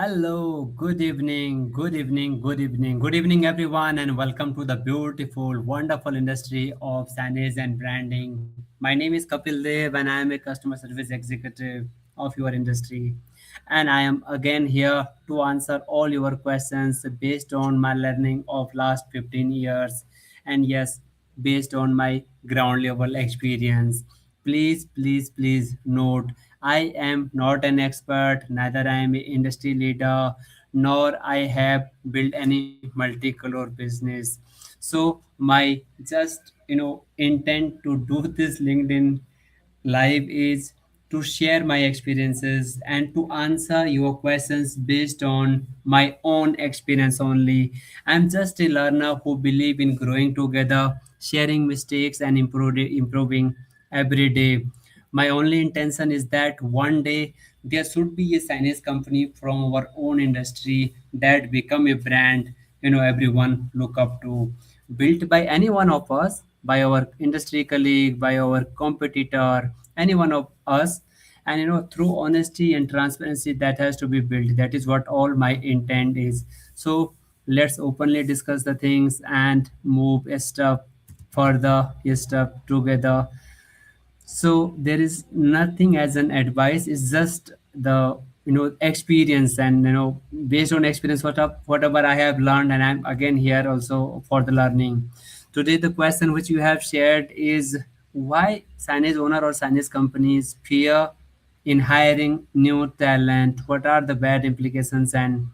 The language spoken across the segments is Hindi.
Hello, good evening, everyone, and welcome to the beautiful, wonderful industry of signage and branding. My name is Kapil Dev, and I am a customer service executive of your industry. And I am again here to answer all your questions based on my learning of last 15 years, and yes, based on my ground level experience. Please note I am not an expert, neither I am an industry leader, nor I have built any multicolor business. So my just intent to do this LinkedIn live is to share my experiences and to answer your questions based on my own experience only. I'm just a learner who believe in growing together, sharing mistakes and improving every day. My only intention is that one day there should be a signage company from our own industry that become a brand, everyone look up to, built by any one of us, by our industry colleague, by our competitor, any one of us. And through honesty and transparency, that has to be built. That is what all my intent is. So let's openly discuss the things and move a step further, a step together. So there is nothing as an advice. It's just the experience, and based on experience, whatever I have learned, and I'm again here also for the learning. Today the question which you have shared is why signage owner or signage companies fear in hiring new talent. What are the bad implications, and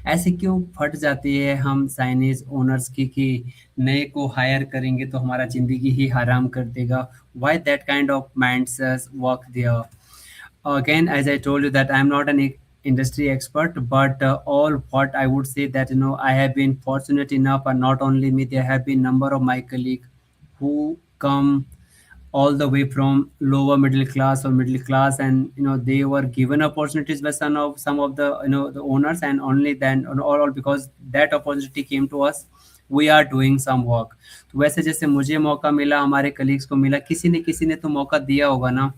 ऐसे क्यों फट जाती है हम साइनेज ओनर्स की कि नए को हायर करेंगे तो हमारा ज़िंदगी ही हराम कर देगा? Why that kind of mindsets work there? Again, as I told you that I'm not an industry expert, but all what I would say that I have been fortunate enough, and not only me, there have been number of my colleagues who come all the way from lower middle class or middle class, and they were given opportunities by some of the the owners, and only then all because that opportunity came to us, we are doing some work. तो वैसे जैसे मुझे मौका मिला, हमारे कलीग्स को मिला, किसी ने तो मौका दिया होगा ना।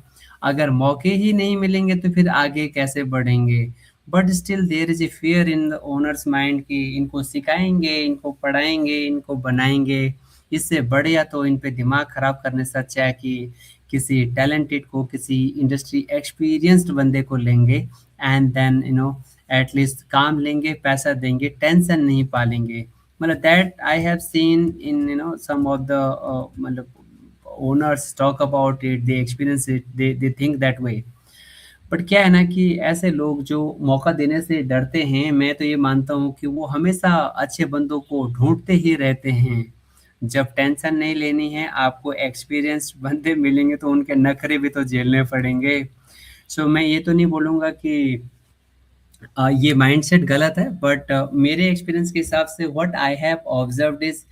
अगर मौके ही नहीं मिलेंगे तो फिर आगे कैसे बढ़ेंगे? But still there is a fear in the owners mind कि इनको सिखाएंगे, इनको पढ़ाएंगे, इनको बनाएंगे। इससे बढ़िया तो इन पे दिमाग खराब करने से अच्छा है कि किसी टैलेंटेड को, किसी इंडस्ट्री एक्सपीरियंस्ड बंदे को लेंगे, एंड देन एटलीस्ट काम लेंगे, पैसा देंगे, टेंशन नहीं पालेंगे। मतलब that I have seen in some of the मतलब owners talk about it, they experience it, they think that way. But क्या है ना कि ऐसे लोग जो मौका देने से डरते हैं, मैं तो ये मानता हूँ कि वो हमेशा अच्छे बंदों को ढूँढते ही रहते हैं। जब टेंशन नहीं लेनी है, आपको एक्सपीरियंस्ड बंदे मिलेंगे तो उनके नखरे भी तो झेलने पड़ेंगे। सो मैं ये तो नहीं बोलूँगा कि ये माइंडसेट गलत है, बट मेरे एक्सपीरियंस के हिसाब से what I have observed is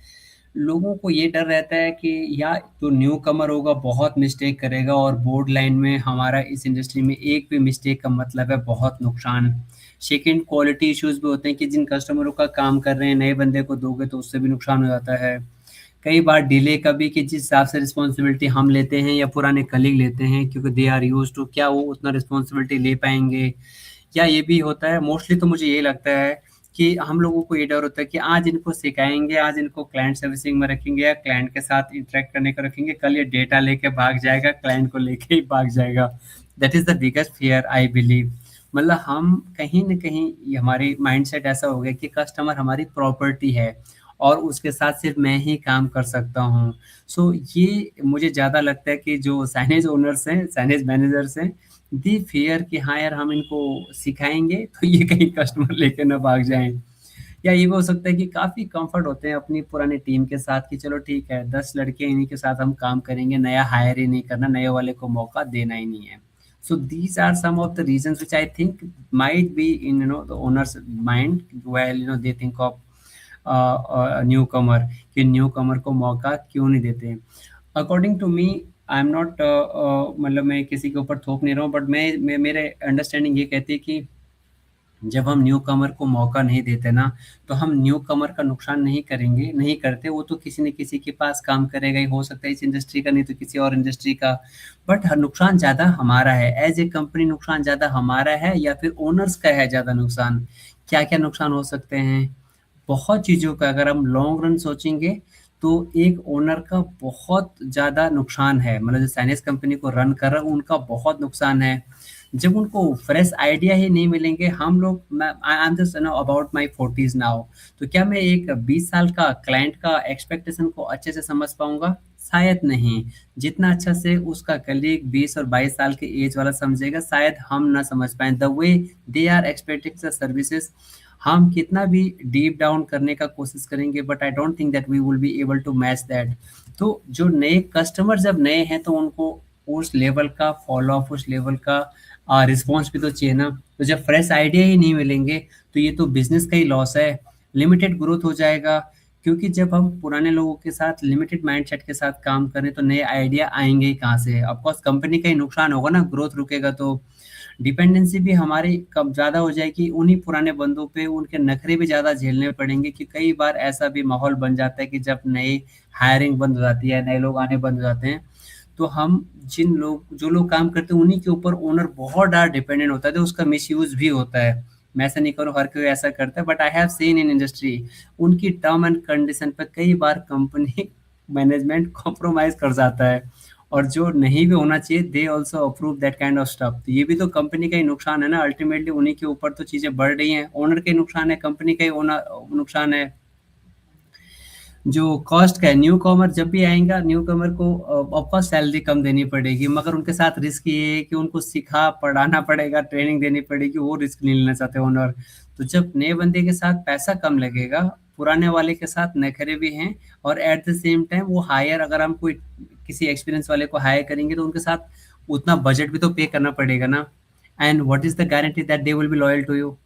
लोगों को ये डर रहता है कि या तो न्यू कमर होगा, बहुत मिस्टेक करेगा, और बोर्ड लाइन में हमारा इस इंडस्ट्री में एक भी मिस्टेक का मतलब है बहुत नुकसान। सेकंड, क्वालिटी इश्यूज भी होते हैं कि जिन कस्टमरों का काम कर रहे हैं नए बंदे को दोगे तो उससे भी नुकसान हो जाता है। कई बार डिले का भी, कि जिस हिसाब से रिस्पॉन्सिबिलिटी हम लेते हैं या पुराने कलीग लेते हैं, क्योंकि दे आर यूज टू, क्या वो उतना रिस्पॉन्सिबिलिटी ले पाएंगे? या ये भी होता है, मोस्टली तो मुझे ये लगता है कि हम लोगों को ये डर होता है कि आज इनको सिखाएंगे, आज इनको क्लाइंट सर्विसिंग में रखेंगे या क्लाइंट के साथ इंटरेक्ट करने को रखेंगे, कल ये डेटा लेके भाग जाएगा, क्लाइंट को लेके ही भाग जाएगा। That is the biggest fear I believe. मतलब हम कहीं न कहीं, ये हमारी माइंडसेट ऐसा हो गया कि कस्टमर हमारी प्रॉपर्टी है और उसके साथ सिर्फ मैं ही काम कर सकता हूँ। सो ये मुझे ज़्यादा लगता है कि जो साइनेज ओनर्स हैं, साइनेज मैनेजर्स हैं, दी फियर कि हाँ यार, हम इनको सिखाएँगे तो ये कहीं कस्टमर लेके ना भाग जाएँ। या ये भी हो सकता है कि काफ़ी कम्फर्ट होते हैं अपनी पुरानी टीम के साथ कि चलो ठीक है, 10 लड़के इन्हीं के साथ हम काम करेंगे, नया हायर ही नहीं करना, नए वाले को मौका देना ही नहीं है। So these are some of the reasons which I think might be in the owner's mind while they think of newcomer, कि न्यूकमर को मौका क्यों नहीं देते। According to me, I am not, मतलब मैं किसी के ऊपर थोप नहीं रहा हूँ, बट मैं मेरे अंडरस्टैंडिंग ये कहती है कि जब हम न्यू कमर को मौका नहीं देते ना, तो हम न्यू कमर का नुकसान नहीं करेंगे, नहीं करते, वो तो किसी न किसी के पास काम करेगा ही, हो सकता है इस इंडस्ट्री का नहीं तो किसी और इंडस्ट्री का। बट ह नुकसान ज़्यादा हमारा है, एज़ ए कंपनी नुकसान ज़्यादा हमारा है या फिर ओनर्स का है ज़्यादा नुकसान? क्या-क्या नुकसान हो सकते हैं? बहुत चीज़ों का अगर हम लॉन्ग रन सोचेंगे, तो एक ओनर का बहुत ज़्यादा नुकसान है। मतलब जो साइनेज कंपनी को रन कर रहा है, उनका बहुत नुकसान है। जब उनको फ्रेश आइडिया ही नहीं मिलेंगे, हम लोग मैं I am just about my 40s now, तो क्या मैं एक 20 साल का क्लाइंट का एक्सपेक्टेशन को अच्छे से समझ पाऊँगा? शायद नहीं। जितना अच्छा से उसका कलीग 20 और 22 साल के एज वाला समझेगा, शायद हम ना समझ पाएँ। The way they are expecting the services, हम कितना भी डीप डाउन करने का कोशिश करेंगे, but I don't think that we will be able to match that. तो जो नए कस्टमर जब नए हैं, तो उनको उस लेवल का फॉलो अप, उस लेवल का रिस्पॉन्स भी तो चाहिए ना। तो जब फ्रेश आइडिया ही नहीं मिलेंगे, तो ये तो बिजनेस का ही लॉस है। लिमिटेड ग्रोथ हो जाएगा, क्योंकि जब हम पुराने लोगों के साथ लिमिटेड माइंडसेट के साथ काम करें, तो नए आइडिया आएंगे ही कहाँ से? ऑफकोर्स कंपनी का ही नुकसान होगा ना, ग्रोथ रुकेगा तो। डिपेंडेंसी भी हमारी कम ज़्यादा हो जाएगी उन्हीं पुराने बंदों पे, उनके नखरे भी ज़्यादा झेलने पड़ेंगे, कि कई बार ऐसा भी माहौल बन जाता है कि जब नई हायरिंग बंद हो जाती है, नए लोग आने बंद हो जाते हैं, तो हम जो लोग काम करते हैं, उन्हीं के ऊपर ओनर बहुत ज़्यादा डिपेंडेंट होता है, तो उसका मिसयूज़ भी होता है। मैं ऐसा नहीं करूँ, हर कोई ऐसा करता है, but I have seen in industry, उनकी टर्म एंड कंडीशन पे कई बार कंपनी मैनेजमेंट कॉम्प्रोमाइज़ कर जाता है, और जो नहीं भी होना चाहिए, they also approve that kind of stuff. तो ये भी तो कंपनी का ही नुकसान है ना, अल्टीमेटली उन्हीं के ऊपर तो चीज़ें बढ़ रही हैं, ओनर का ही नुकसान है, कंपनी का ही नुकसान है। जो कॉस्ट का है, न्यू कमर जब भी आएगा, न्यू कमर को ऑफ कोर्स सैलरी कम देनी पड़ेगी, मगर उनके साथ रिस्क ये है कि उनको सिखा पढ़ाना पड़ेगा, ट्रेनिंग देनी पड़ेगी, वो रिस्क नहीं लेना चाहते ओनर। तो जब नए बंदे के साथ पैसा कम लगेगा, पुराने वाले के साथ नखरे भी हैं, और एट द सेम टाइम वो हायर, अगर हम कोई किसी एक्सपीरियंस वाले को हायर करेंगे, तो उनके साथ उतना बजट भी तो पे करना पड़ेगा ना। And what is the guarantee that they will be loyal to you?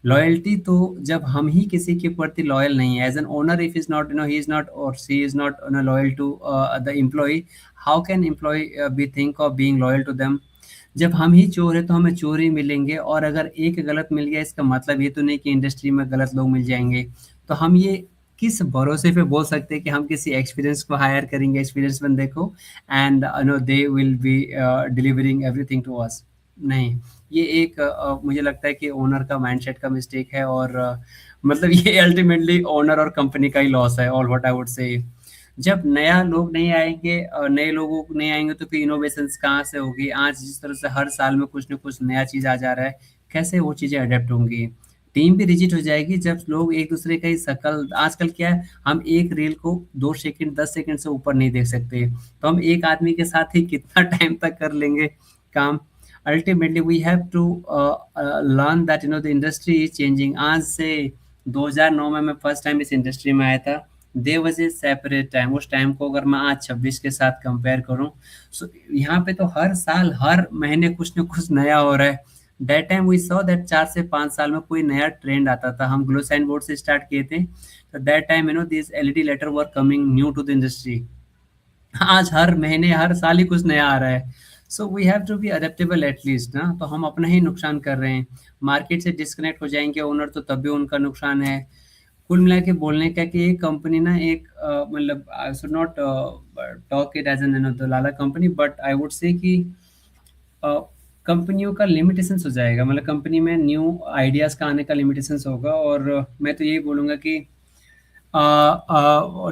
Loyalty तो जब हम ही किसी के प्रति लॉयल नहीं है, as an owner, if is not, he is not और she is not loyal to the employ, how can employ be think of being loyal to them? जब हम ही चोर है, तो हमें चोर ही मिलेंगे, और अगर एक गलत मिल गया, इसका मतलब ये तो नहीं कि इंडस्ट्री में गलत लोग मिल जाएंगे। तो हम ये किस भरोसे पे बोल सकते हैं कि हम किसी एक्सपीरियंस को हायर करेंगे, एक्सपीरियंस बंदे को, and no they will be delivering everything to us? नहीं। ये एक मुझे लगता है कि ओनर का माइंडसेट का मिस्टेक है, और मतलब ये अल्टीमेटली ओनर और कंपनी का ही लॉस है, ऑल व्हाट आई वुड से। जब नया लोग नहीं आएँगे, नए लोगों को नहीं आएँगे, तो फिर इनोवेशंस कहाँ से होगी? आज जिस तरह से हर साल में कुछ न कुछ नया चीज़ आ जा रहा है, कैसे वो चीज़ें अडैप्ट होंगी? टीम भी रिजिड हो जाएगी, जब लोग एक-दूसरे का ही शकल, आजकल क्या है, हम एक रील को 2 सेकंड, 10 सेकंड से ऊपर नहीं देख सकते, तो हम एक आदमी के साथ ही कितना टाइम तक कर लेंगे काम? Ultimately we have to learn that the industry is changing. आज से 2009 में मैं फर्स्ट टाइम इस इंडस्ट्री में आया था, there was a separate time. उस टाइम को अगर मैं आज 26 के साथ कंपेयर करूं, सो यहाँ पे तो हर साल हर महीने कुछ न कुछ नया हो रहा है। That time we saw that 4 से 5 साल में कोई नया ट्रेंड आता था। हम ग्लो साइन बोर्ड से स्टार्ट किए थे, तो that time this LED letter were coming new to the industry. आज हर महीने हर साल ही कुछ नया आ रहा है। So we have to be adaptable at least ना, तो हम अपना ही नुकसान कर रहे हैं। मार्केट से डिस्कनेक्ट हो जाएंगे ओनर, तो तब भी उनका नुकसान है। कुल मिला के बोलने का कि एक कंपनी ना, एक मतलब I should not talk it as an दलाला company, but I would say कि कंपनियों का लिमिटेशंस हो जाएगा, मतलब कंपनी में न्यू आइडियाज़ का आने का लिमिटेशंस होगा। और मैं तो यही बोलूँगा कि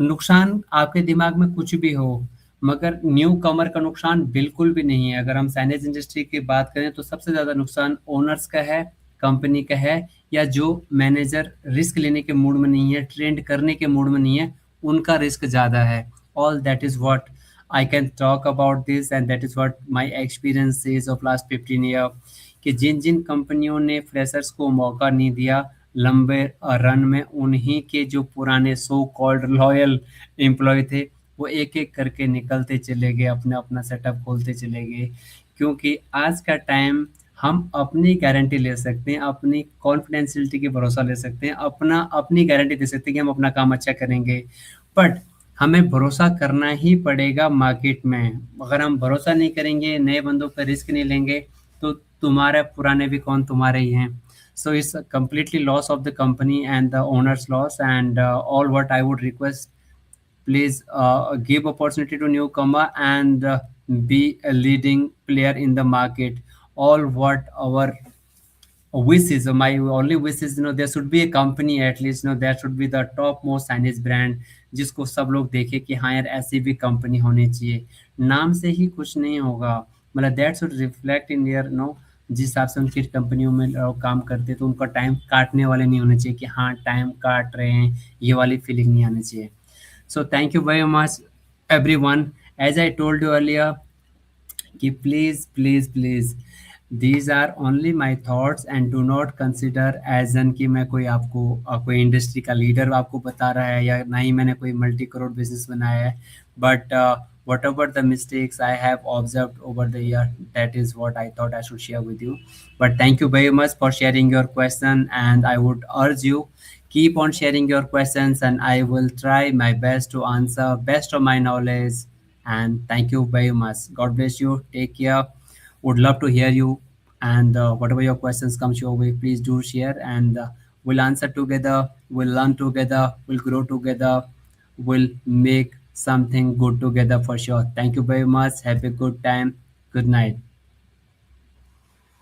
नुकसान आपके दिमाग में कुछ भी हो, मगर न्यू कमर का नुकसान बिल्कुल भी नहीं है। अगर हम साइनेज इंडस्ट्री की बात करें, तो सबसे ज़्यादा नुकसान ओनर्स का है, कंपनी का है, या जो मैनेजर रिस्क लेने के मूड में नहीं है, ट्रेंड करने के मूड में नहीं है, उनका रिस्क ज़्यादा है। All that is what I can talk about this, and that is what my experience is of last 15 year, कि जिन-जिन कंपनियों ने फ्रेशर्स को मौका नहीं दिया लंबे रन में, उन्हीं के जो पुराने सो कॉल्ड लॉयल एम्प्लॉय थे, वो एक-एक करके निकलते चले गए, अपना-अपना सेटअप खोलते चले गए। क्योंकि आज का टाइम हम अपनी गारंटी ले सकते हैं, अपनी कॉन्फिडेंशियलिटी की भरोसा ले सकते हैं, अपनी गारंटी दे सकते हैं कि हम अपना काम अच्छा करेंगे। बट हमें भरोसा करना ही पड़ेगा मार्केट में। अगर हम भरोसा नहीं करेंगे, नए बंदों पे रिस्क नहीं लेंगे, तो तुम्हारे पुराने भी कौन, तुम्हारे ही हैं। So it's a completely loss of the company and the owner's loss. And all what I would request, please give opportunity to newcomer and be a leading player in the market. All what our wish is, my only wish is, there should be a company, at least there should be the top most signage brand, जिसको सब लोग देखे कि हाँ यार ऐसी भी कंपनी होनी चाहिए। नाम से ही कुछ नहीं होगा, मतलब that should reflect in year जिस हिसाब से उनकी कंपनियों में लोग काम करते हैं, तो उनका टाइम काटने वाले नहीं होने चाहिए कि हाँ टाइम काट रहे हैं, ये वाली फीलिंग नहीं आनी चाहिए। So thank you very much, everyone. As I told you earlier, कि please, please, please, these are only my thoughts and do not consider as an कि मैं कोई आपको कोई इंडस्ट्री का लीडर आपको बता रहा है, या ना ही मैंने कोई मल्टी करोड़ बिजनेस बनाया है। But whatever the mistakes I have observed over the year, that is what I thought I should share with you. But thank you very much for sharing your question, and I would urge you, keep on sharing your questions, and I will try my best to answer best of my knowledge. And thank you very much. God bless you. Take care. Would love to hear you. And whatever your questions comes your way, please do share. And we'll answer together. We'll learn together. We'll grow together. We'll make something good together for sure. Thank you very much. Have a good time. Good night.